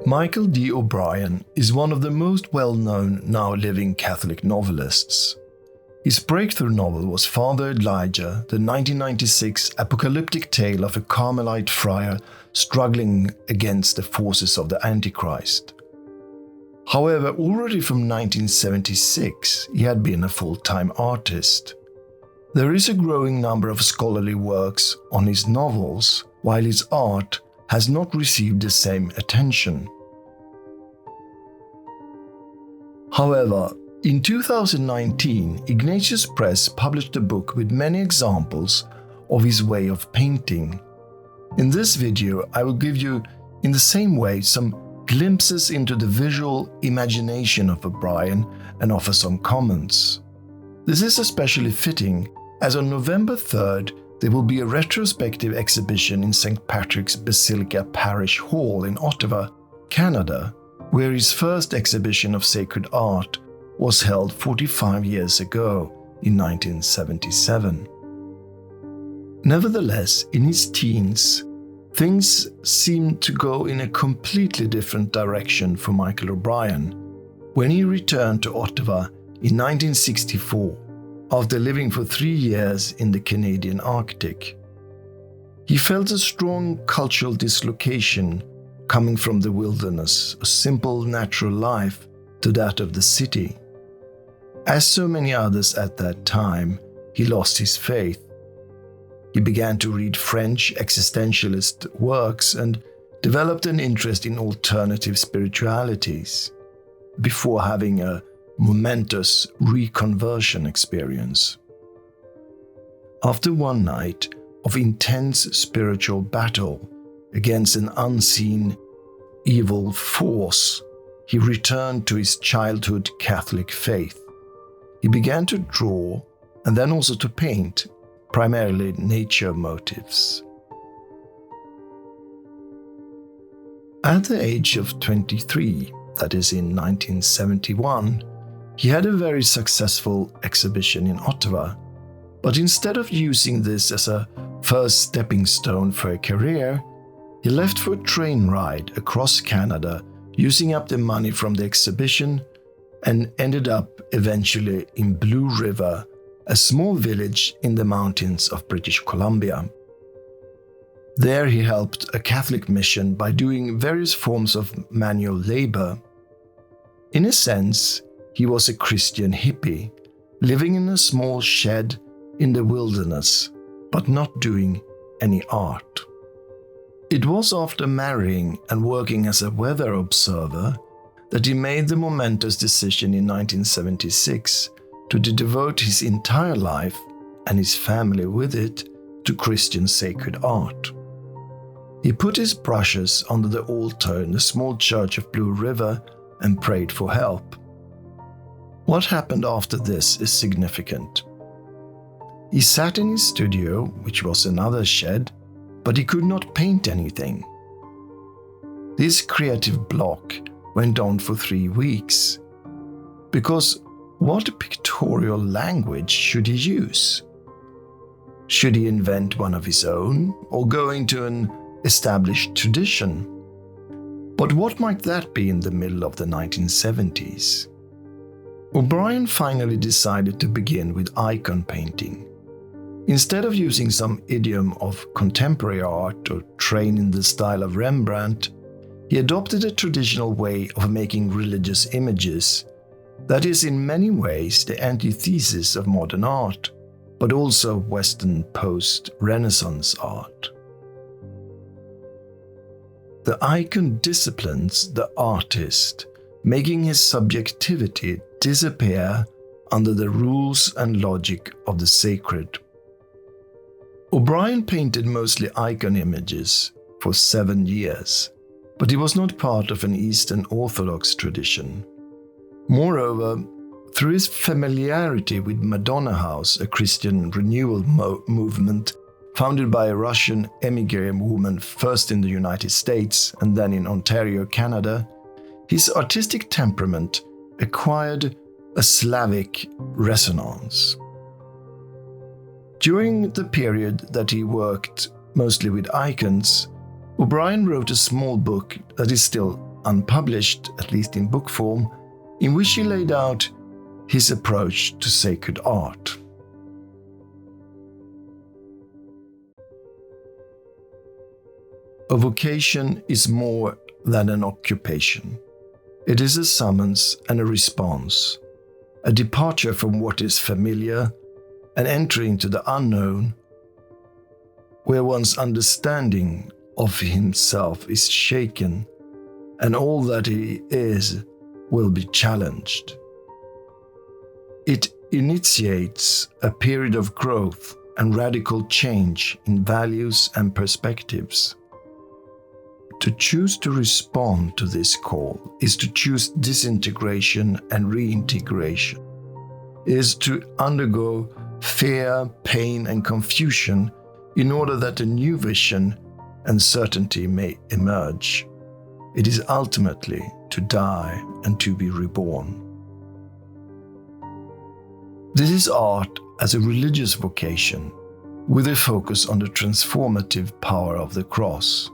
Michael D. O'Brien is one of the most well-known now living Catholic novelists. His breakthrough novel was Father Elijah, the 1996 apocalyptic tale of a Carmelite friar struggling against the forces of the Antichrist. However, already from 1976, he had been a full-time artist. There is a growing number of scholarly works on his novels, while his art has not received the same attention. However, in 2019, Ignatius Press published a book with many examples of his way of painting. In this video, I will give you, in the same way, some glimpses into the visual imagination of O'Brien and offer some comments. This is especially fitting, as on November 3rd, there will be a retrospective exhibition in St. Patrick's Basilica Parish Hall in Ottawa, Canada, where his first exhibition of sacred art was held 45 years ago in 1977. Nevertheless, in his teens, things seemed to go in a completely different direction for Michael O'Brien when he returned to Ottawa in 1964 after living for 3 years in the Canadian Arctic. He felt a strong cultural dislocation coming from the wilderness, a simple natural life, to that of the city. As so many others at that time, he lost his faith. He began to read French existentialist works and developed an interest in alternative spiritualities, before having a momentous reconversion experience. After one night of intense spiritual battle against an unseen evil force, he returned to his childhood Catholic faith. He began to draw and then also to paint, primarily nature motifs. At the age of 23, that is in 1971, he had a very successful exhibition in Ottawa, but instead of using this as a first stepping stone for a career, he left for a train ride across Canada using up the money from the exhibition and ended up eventually in Blue River, a small village in the mountains of British Columbia. There he helped a Catholic mission by doing various forms of manual labor. In a sense, he was a Christian hippie, living in a small shed in the wilderness, but not doing any art. It was after marrying and working as a weather observer that he made the momentous decision in 1976 to devote his entire life, and his family with it, to Christian sacred art. He put his brushes under the altar in the small church of Blue River and prayed for help. What happened after this is significant. He sat in his studio, which was another shed, but he could not paint anything. This creative block went on for 3 weeks, because what pictorial language should he use? Should he invent one of his own, or go into an established tradition? But what might that be in the middle of the 1970s? O'Brien finally decided to begin with icon painting. Instead of using some idiom of contemporary art or train in the style of Rembrandt, he adopted a traditional way of making religious images that is in many ways the antithesis of modern art, but also Western post-Renaissance art. The icon disciplines the artist, making his subjectivity disappear under the rules and logic of the sacred. O'Brien painted mostly icon images for 7 years, but he was not part of an Eastern Orthodox tradition. Moreover, through his familiarity with Madonna House, a Christian renewal movement founded by a Russian emigre woman first in the United States and then in Ontario, Canada, his artistic temperament acquired a Slavic resonance. During the period that he worked mostly with icons, O'Brien wrote a small book that is still unpublished, at least in book form, in which he laid out his approach to sacred art. A vocation is more than an occupation. It is a summons and a response, a departure from what is familiar, an entry into the unknown, where one's understanding of himself is shaken and all that he is will be challenged. It initiates a period of growth and radical change in values and perspectives. To choose to respond to this call is to choose disintegration and reintegration, is to undergo fear, pain, and confusion in order that a new vision and certainty may emerge. It is ultimately to die and to be reborn. This is art as a religious vocation, with a focus on the transformative power of the cross.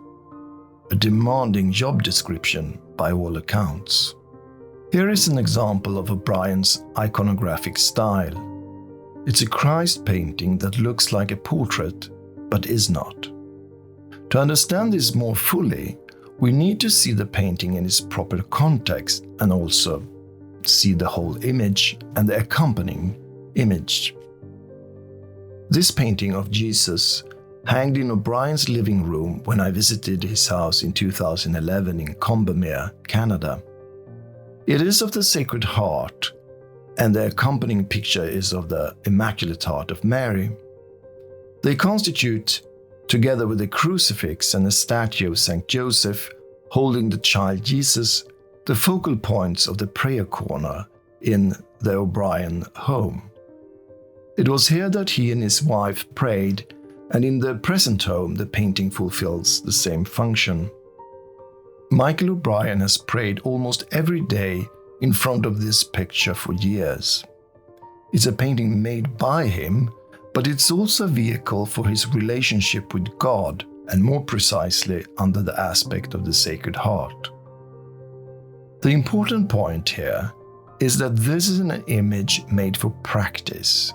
A demanding job description by all accounts. Here is an example of O'Brien's iconographic style. It's a Christ painting that looks like a portrait, but is not. To understand this more fully, we need to see the painting in its proper context and also see the whole image and the accompanying image. This painting of Jesus hanged in O'Brien's living room when I visited his house in 2011 in Combermere, Canada. It is of the Sacred Heart, and the accompanying picture is of the Immaculate Heart of Mary. They constitute, together with a crucifix and a statue of St. Joseph holding the child Jesus, the focal points of the prayer corner in the O'Brien home. It was here that he and his wife prayed, and in the present home the painting fulfills the same function. Michael O'Brien has prayed almost every day in front of this picture for years. It's a painting made by him, but it's also a vehicle for his relationship with God, and more precisely under the aspect of the Sacred Heart. The important point here is that this is an image made for practice,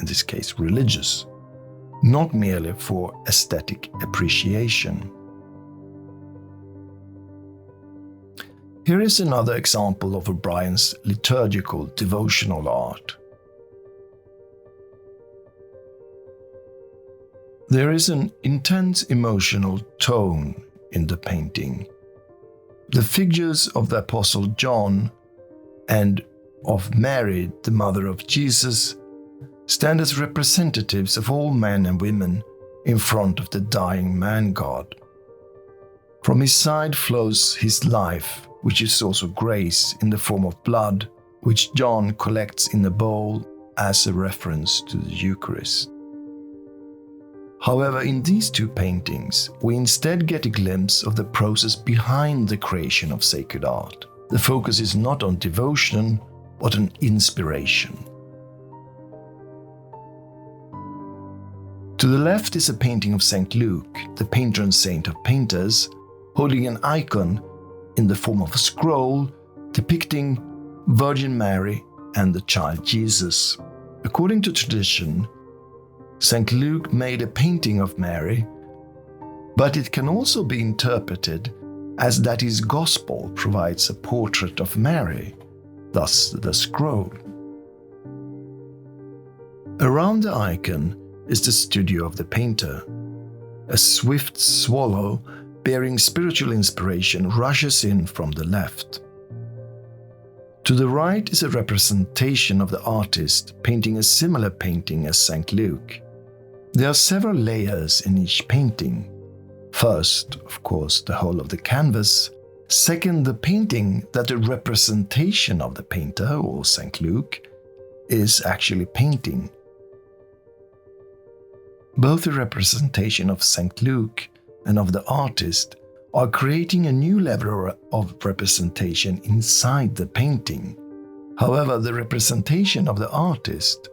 in this case religious, not merely for aesthetic appreciation. Here is another example of O'Brien's liturgical devotional art. There is an intense emotional tone in the painting. The figures of the Apostle John and of Mary, the mother of Jesus, stand as representatives of all men and women in front of the dying man-God. From his side flows his life, which is also grace in the form of blood, which John collects in a bowl as a reference to the Eucharist. However, in these two paintings, we instead get a glimpse of the process behind the creation of sacred art. The focus is not on devotion, but on inspiration. To the left is a painting of St. Luke, the patron saint of painters, holding an icon in the form of a scroll depicting Virgin Mary and the child Jesus. According to tradition, St. Luke made a painting of Mary, but it can also be interpreted as that his Gospel provides a portrait of Mary, thus the scroll. Around the icon is the studio of the painter. A swift swallow bearing spiritual inspiration rushes in from the left. To the right is a representation of the artist painting a similar painting as St. Luke. There are several layers in each painting. First, of course, the whole of the canvas. Second, the painting that a representation of the painter, or St. Luke, is actually painting. Both the representation of St. Luke and of the artist are creating a new level of representation inside the painting. However, the representation of the artist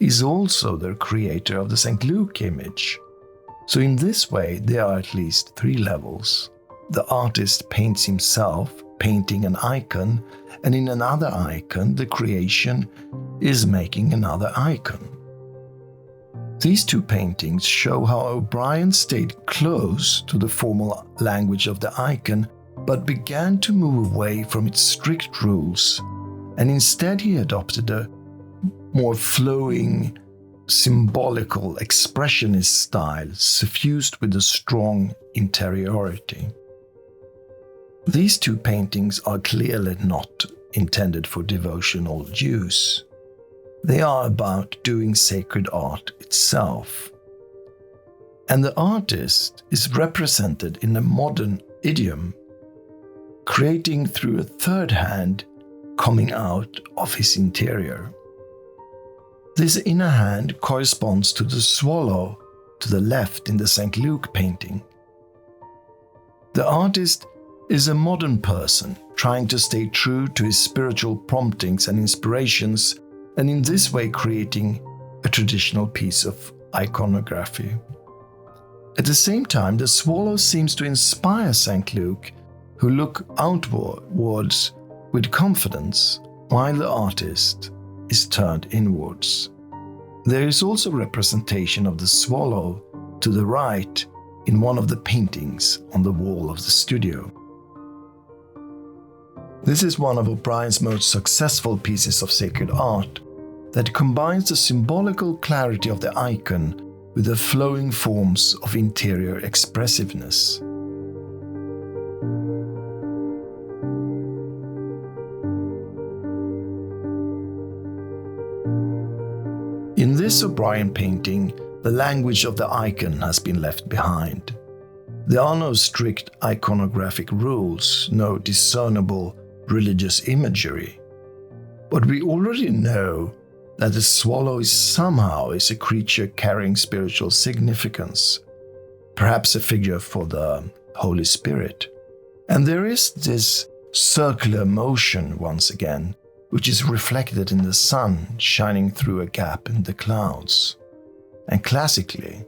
is also the creator of the St. Luke image. So in this way, there are at least 3 levels. The artist paints himself, painting an icon, and in another icon, the creation is making another icon. These 2 paintings show how O'Brien stayed close to the formal language of the icon, but began to move away from its strict rules, and instead he adopted a more flowing, symbolical, expressionist style suffused with a strong interiority. These 2 paintings are clearly not intended for devotional use. They are about doing sacred art itself. And the artist is represented in a modern idiom, creating through a third hand coming out of his interior. This inner hand corresponds to the swallow to the left in the St. Luke painting. The artist is a modern person trying to stay true to his spiritual promptings and inspirations, and in this way creating a traditional piece of iconography. At the same time, the swallow seems to inspire St. Luke, who look outwards with confidence, while the artist is turned inwards. There is also representation of the swallow to the right in one of the paintings on the wall of the studio. This is one of O'Brien's most successful pieces of sacred art that combines the symbolical clarity of the icon with the flowing forms of interior expressiveness. In this O'Brien painting, the language of the icon has been left behind. There are no strict iconographic rules, no discernible religious imagery. But we already know that the swallow is a creature carrying spiritual significance, perhaps a figure for the Holy Spirit. And there is this circular motion once again, which is reflected in the sun shining through a gap in the clouds. And classically,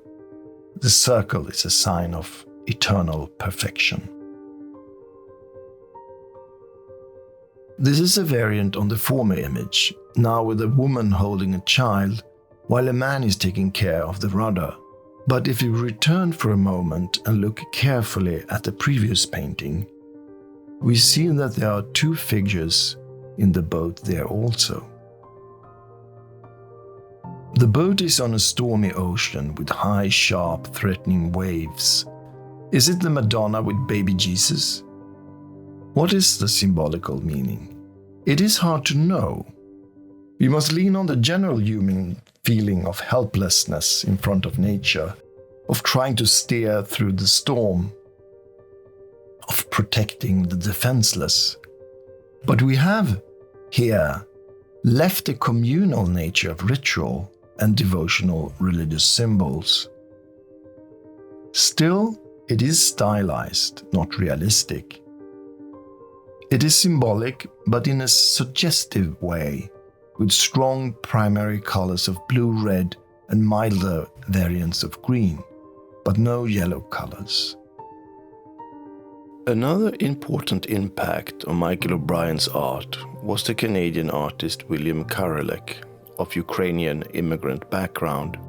the circle is a sign of eternal perfection. This is a variant on the former image, now with a woman holding a child, while a man is taking care of the rudder. But if we return for a moment and look carefully at the previous painting, we see that there are 2 figures in the boat there also. The boat is on a stormy ocean with high, sharp, threatening waves. Is it the Madonna with baby Jesus? What is the symbolical meaning? It is hard to know. We must lean on the general human feeling of helplessness in front of nature, of trying to steer through the storm, of protecting the defenseless. But we have here left the communal nature of ritual and devotional religious symbols. Still, it is stylized, not realistic. It is symbolic, but in a suggestive way, with strong primary colors of blue, red, and milder variants of green, but no yellow colors. Another important impact on Michael O'Brien's art was the Canadian artist William Karelek, of Ukrainian immigrant background,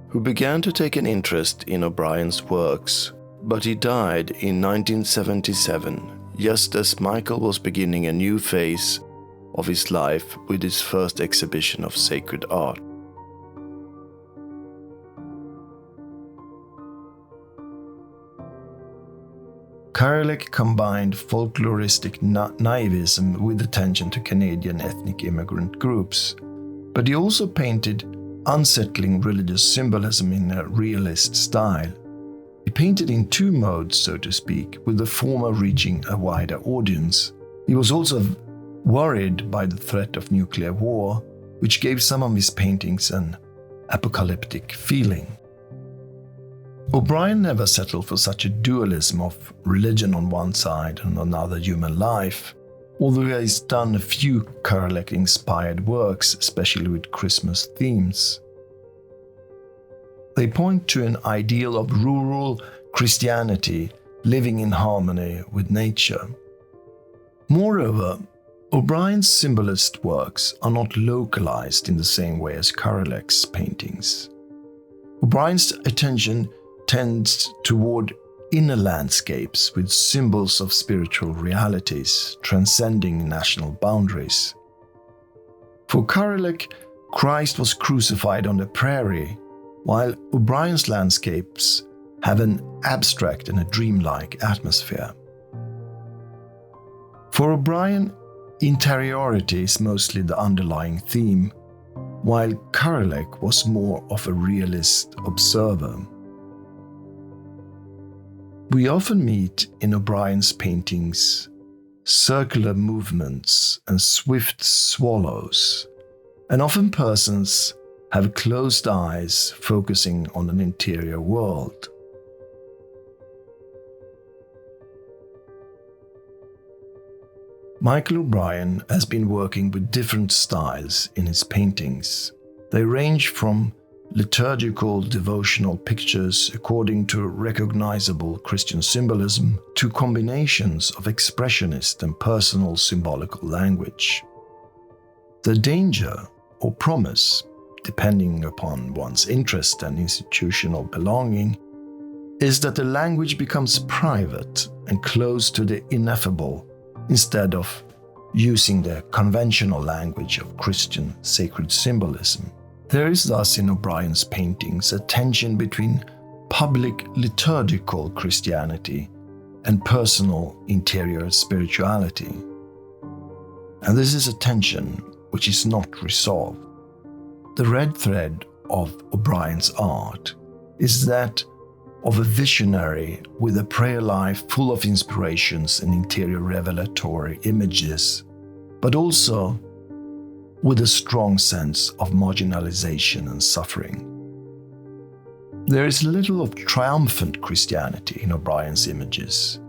who began to take an interest in O'Brien's works, but he died in 1977, just as Michael was beginning a new phase of his life with his first exhibition of sacred art. Karelek combined folkloristic naivism with attention to Canadian ethnic immigrant groups, but he also painted unsettling religious symbolism in a realist style. He painted in 2 modes, so to speak, with the former reaching a wider audience. He was also worried by the threat of nuclear war, which gave some of his paintings an apocalyptic feeling. O'Brien never settled for such a dualism of religion on one side and another human life, although he has done a few Karelek-inspired works, especially with Christmas themes. They point to an ideal of rural Christianity living in harmony with nature. Moreover, O'Brien's symbolist works are not localized in the same way as Cavallin paintings. O'Brien's attention tends toward inner landscapes with symbols of spiritual realities transcending national boundaries. For Cavallin, Christ was crucified on the prairie, while O'Brien's landscapes have an abstract and a dreamlike atmosphere. For O'Brien, interiority is mostly the underlying theme, while Cavallin was more of a realist observer. We often meet in O'Brien's paintings circular movements and swift swallows, and often persons have closed eyes focusing on an interior world. Michael O'Brien has been working with different styles in his paintings. They range from liturgical devotional pictures according to recognizable Christian symbolism to combinations of expressionist and personal symbolical language. The danger or promise, depending upon one's interest and institutional belonging, is that the language becomes private and close to the ineffable instead of using the conventional language of Christian sacred symbolism. There is thus in O'Brien's paintings a tension between public liturgical Christianity and personal interior spirituality. And this is a tension which is not resolved. The red thread of O'Brien's art is that of a visionary with a prayer life full of inspirations and interior revelatory images, but also with a strong sense of marginalization and suffering. There is little of triumphant Christianity in O'Brien's images.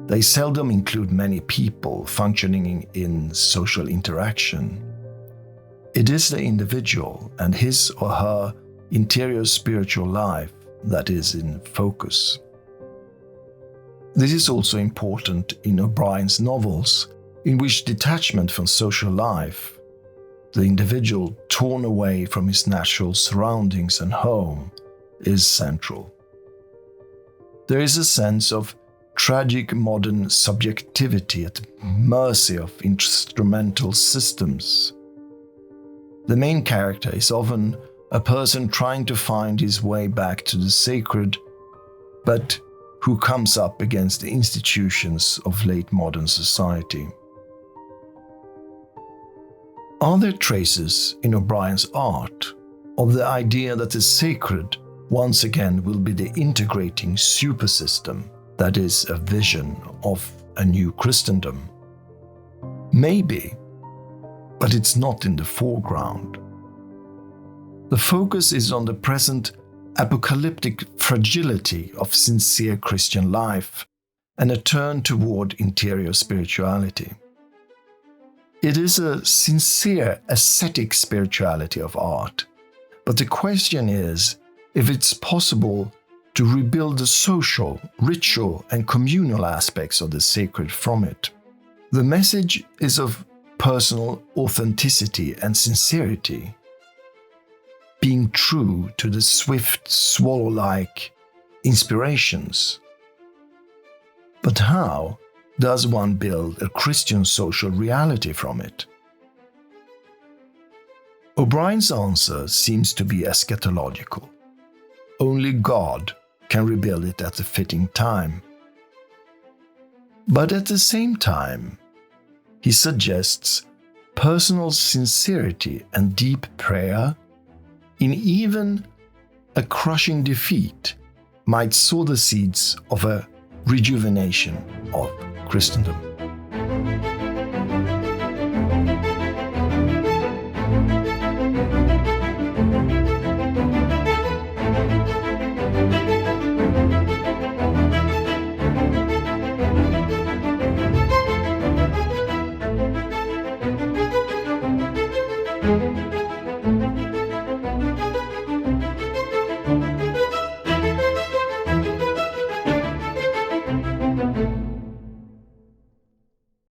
They seldom include many people functioning in social interaction. It is the individual and his or her interior spiritual life that is in focus. This is also important in O'Brien's novels, in which detachment from social life, the individual torn away from his natural surroundings and home, is central. There is a sense of tragic modern subjectivity at the mercy of instrumental systems. The main character is often a person trying to find his way back to the sacred, but who comes up against the institutions of late modern society. Are there traces in O'Brien's art of the idea that the sacred once again will be the integrating supersystem that is a vision of a new Christendom? Maybe, but it's not in the foreground. The focus is on the present apocalyptic fragility of sincere Christian life and a turn toward interior spirituality. It is a sincere ascetic spirituality of art, but the question is if it's possible to rebuild the social, ritual, and communal aspects of the sacred from it. The message is of personal authenticity and sincerity, being true to the swift, swallow-like inspirations. But how does one build a Christian social reality from it? O'Brien's answer seems to be eschatological. Only God can rebuild it at the fitting time. But at the same time, he suggests personal sincerity and deep prayer in even a crushing defeat might sow the seeds of a rejuvenation of Christendom.